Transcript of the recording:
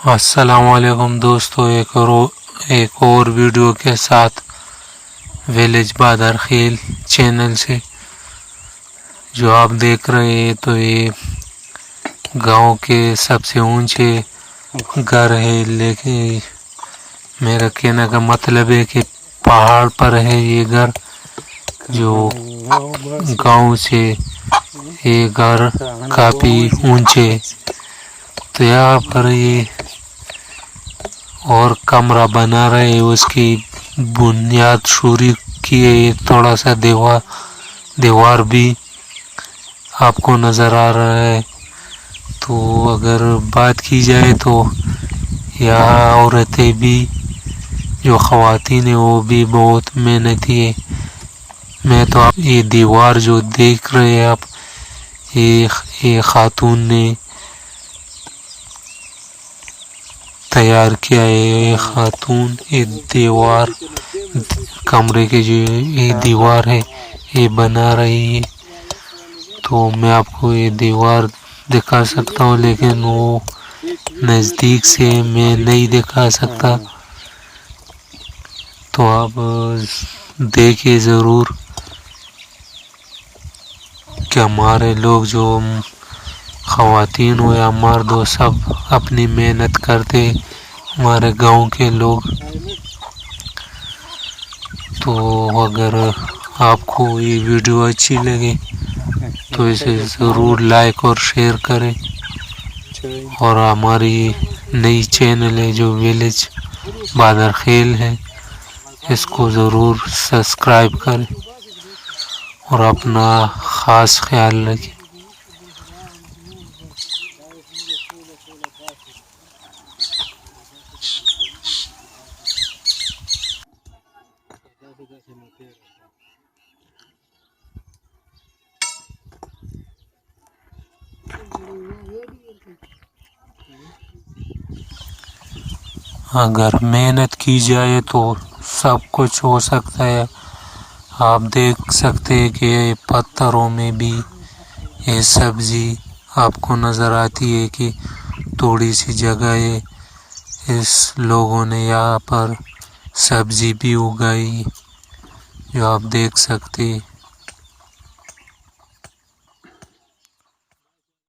अस्सलामुअलैकुम दोस्तों, एक और वीडियो के साथ विलेज बहादर खेल चैनल से जो आप देख रहे हैं। तो ये गांव के सबसे ऊंचे घर है, लेकिन मेरा कहने का मतलब है कि पहाड़ पर है ये घर। जो गांव से ये घर काफ़ी ऊंचे, तो यहाँ पर ये और कमरा बना रहे, उसकी बुनियाद शुरू की है। एक थोड़ा सा दीवार भी आपको नज़र आ रहा है। तो अगर बात की जाए तो यहाँ औरतें भी, जो खवातीन है, वो भी बहुत मेहनती है। मैं तो आप ये दीवार जो देख रहे हैं आप, ये खातून ने तैयार किया है। ये खातून ये दीवार, कमरे के जो ये दीवार है ये बना रही है। तो मैं आपको ये दीवार दिखा सकता हूँ, लेकिन वो नज़दीक से मैं नहीं दिखा सकता। तो आप देखिए ज़रूर कि हमारे लोग जो खवातीन हो या मर्द हो, सब अपनी मेहनत करते हमारे गांव के लोग। तो अगर आपको ये वीडियो अच्छी लगे तो इसे ज़रूर लाइक और शेयर करें, और हमारी नई चैनल है जो विलेज बहादर खेल है, इसको ज़रूर सब्सक्राइब करें और अपना ख़ास ख्याल रखें। अगर मेहनत की जाए तो सब कुछ हो सकता है। आप देख सकते हैं कि पत्थरों में भी ये सब्ज़ी आपको नज़र आती है कि थोड़ी सी जगह है, इस लोगों ने यहाँ पर सब्ज़ी भी उगाई, जो आप देख सकते हैं।